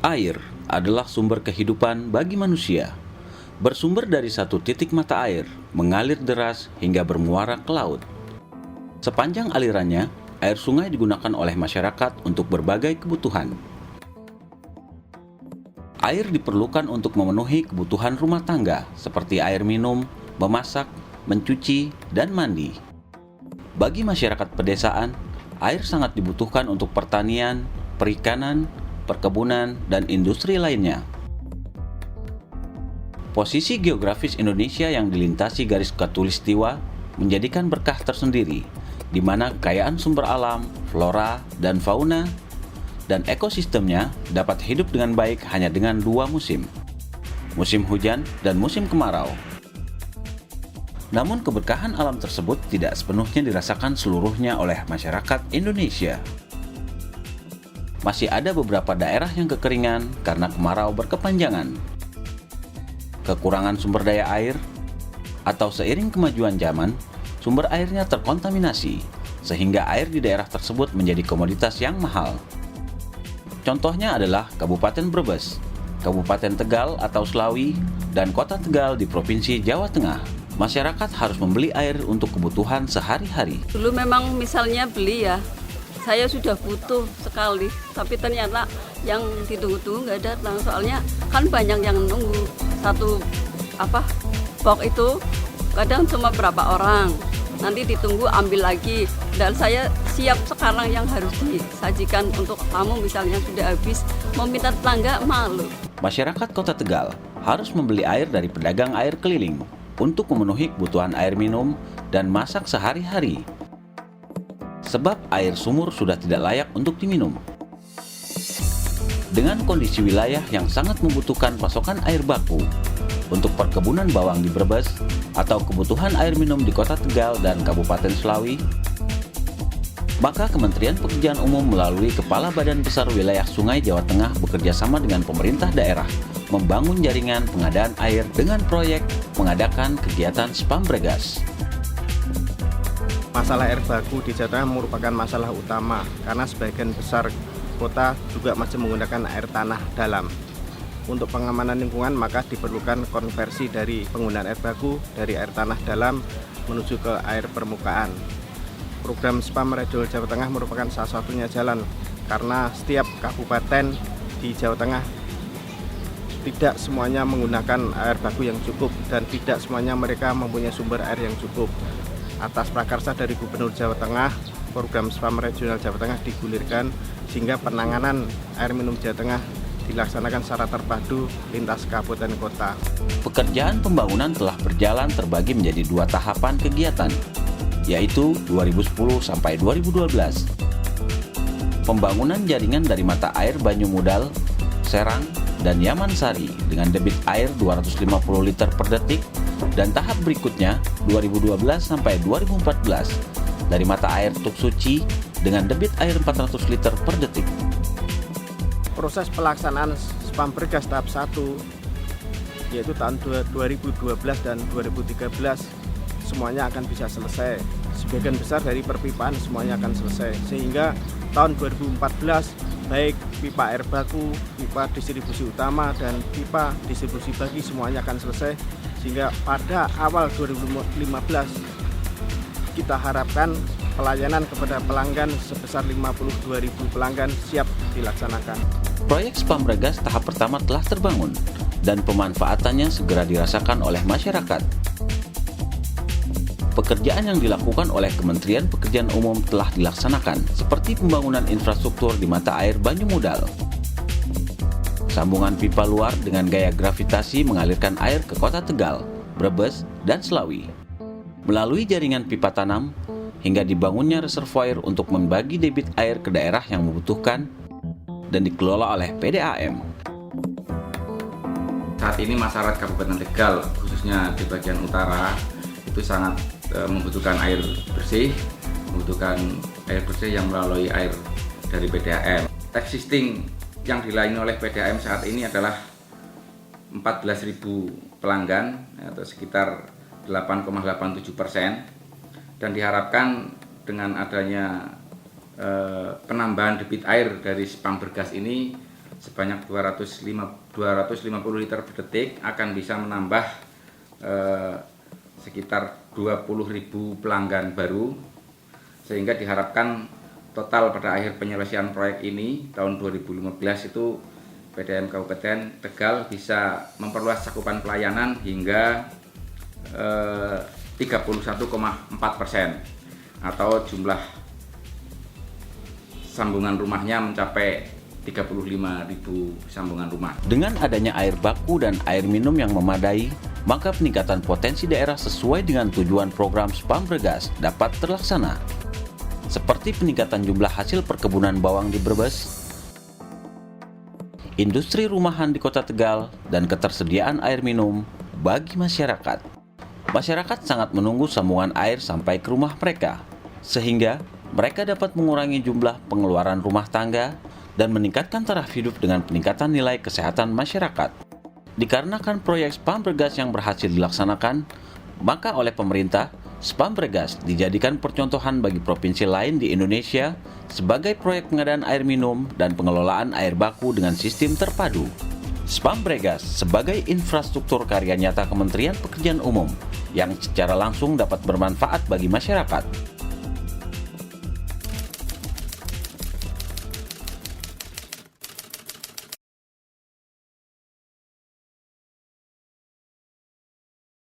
Air adalah sumber kehidupan bagi manusia. Bersumber dari satu titik mata air, mengalir deras hingga bermuara ke laut. Sepanjang alirannya, air sungai digunakan oleh masyarakat untuk berbagai kebutuhan. Air diperlukan untuk memenuhi kebutuhan rumah tangga, seperti air minum, memasak, mencuci, dan mandi. Bagi masyarakat pedesaan, air sangat dibutuhkan untuk pertanian, perikanan, perkebunan, dan industri lainnya. Posisi geografis Indonesia yang dilintasi garis khatulistiwa menjadikan berkah tersendiri, di mana kekayaan sumber alam, flora, dan fauna, dan ekosistemnya dapat hidup dengan baik hanya dengan dua musim, musim hujan dan musim kemarau. Namun keberkahan alam tersebut tidak sepenuhnya dirasakan seluruhnya oleh masyarakat Indonesia. Masih ada beberapa daerah yang kekeringan karena kemarau berkepanjangan, kekurangan sumber daya air, atau seiring kemajuan zaman, sumber airnya terkontaminasi, sehingga air di daerah tersebut menjadi komoditas yang mahal. Contohnya adalah Kabupaten Brebes, Kabupaten Tegal atau Slawi, dan Kota Tegal di Provinsi Jawa Tengah. Masyarakat harus membeli air untuk kebutuhan sehari-hari. Dulu memang misalnya beli ya, saya sudah butuh sekali, tapi ternyata yang ditunggu-tunggu nggak datang. Soalnya kan banyak yang nunggu satu box itu, kadang cuma berapa orang, nanti ditunggu ambil lagi. Dan saya siap sekarang yang harus disajikan untuk tamu misalnya sudah habis, mau minta tetangga malu. Masyarakat Kota Tegal harus membeli air dari pedagang air keliling untuk memenuhi kebutuhan air minum dan masak sehari-hari. Sebab air sumur sudah tidak layak untuk diminum. Dengan kondisi wilayah yang sangat membutuhkan pasokan air baku untuk perkebunan bawang di Brebes atau kebutuhan air minum di Kota Tegal dan Kabupaten Slawi, maka Kementerian Pekerjaan Umum melalui Kepala Badan Besar Wilayah Sungai Jawa Tengah bekerja sama dengan pemerintah daerah membangun jaringan pengadaan air dengan proyek mengadakan kegiatan Spambregas. Masalah air baku di Jawa Tengah merupakan masalah utama karena sebagian besar kota juga masih menggunakan air tanah dalam. Untuk pengamanan lingkungan maka diperlukan konversi dari penggunaan air baku dari air tanah dalam menuju ke air permukaan. Program Spamredol Jawa Tengah merupakan salah satunya jalan karena setiap kabupaten di Jawa Tengah tidak semuanya menggunakan air baku yang cukup dan tidak semuanya mereka mempunyai sumber air yang cukup. Atas prakarsa dari Gubernur Jawa Tengah, program Spam Regional Jawa Tengah digulirkan sehingga penanganan air minum Jawa Tengah dilaksanakan secara terpadu lintas kabupaten kota. Pekerjaan pembangunan telah berjalan terbagi menjadi dua tahapan kegiatan, yaitu 2010 sampai 2012. Pembangunan jaringan dari mata air Banyumudal, Serang, dan Yamansari dengan debit air 250 liter per detik, dan tahap berikutnya 2012 sampai 2014 dari mata air Tuk Suci dengan debit air 400 liter per detik. Proses pelaksanaan Spambregas tahap 1 yaitu tahun 2012 dan 2013 semuanya akan bisa selesai. Sebagian besar dari perpipaan semuanya akan selesai, sehingga tahun 2014 baik pipa air baku, pipa distribusi utama, dan pipa distribusi bagi semuanya akan selesai, sehingga pada awal 2015 kita harapkan pelayanan kepada pelanggan sebesar 52.000 pelanggan siap dilaksanakan. Proyek Spambregas tahap pertama telah terbangun dan pemanfaatannya segera dirasakan oleh masyarakat. Pekerjaan yang dilakukan oleh Kementerian Pekerjaan Umum telah dilaksanakan, seperti pembangunan infrastruktur di mata air Banyumudal. Sambungan pipa luar dengan gaya gravitasi mengalirkan air ke Kota Tegal, Brebes, dan Slawi. Melalui jaringan pipa tanam, hingga dibangunnya reservoir untuk membagi debit air ke daerah yang membutuhkan dan dikelola oleh PDAM. Saat ini masyarakat Kabupaten Tegal, khususnya di bagian utara, itu sangat membutuhkan air bersih yang melalui air dari PDAM. Existing yang dilayani oleh PDAM saat ini adalah 14.000 pelanggan atau sekitar 8,87%, dan diharapkan dengan adanya penambahan debit air dari Spambregas ini sebanyak 250 liter per detik akan bisa menambah sekitar 20.000 pelanggan baru, sehingga diharapkan total pada akhir penyelesaian proyek ini tahun 2015 itu PDAM Kabupaten Tegal bisa memperluas cakupan pelayanan hingga 31,4%, atau jumlah sambungan rumahnya mencapai 35.000 sambungan rumah. Dengan adanya air baku dan air minum yang memadai, maka peningkatan potensi daerah sesuai dengan tujuan program Spambregas dapat terlaksana. Seperti peningkatan jumlah hasil perkebunan bawang di Brebes, industri rumahan di Kota Tegal, dan ketersediaan air minum bagi masyarakat. Masyarakat sangat menunggu sambungan air sampai ke rumah mereka, sehingga mereka dapat mengurangi jumlah pengeluaran rumah tangga dan meningkatkan taraf hidup dengan peningkatan nilai kesehatan masyarakat. Dikarenakan proyek Spambregas yang berhasil dilaksanakan, maka oleh pemerintah, Spambregas dijadikan percontohan bagi provinsi lain di Indonesia sebagai proyek pengadaan air minum dan pengelolaan air baku dengan sistem terpadu. Spambregas sebagai infrastruktur karya nyata Kementerian Pekerjaan Umum yang secara langsung dapat bermanfaat bagi masyarakat.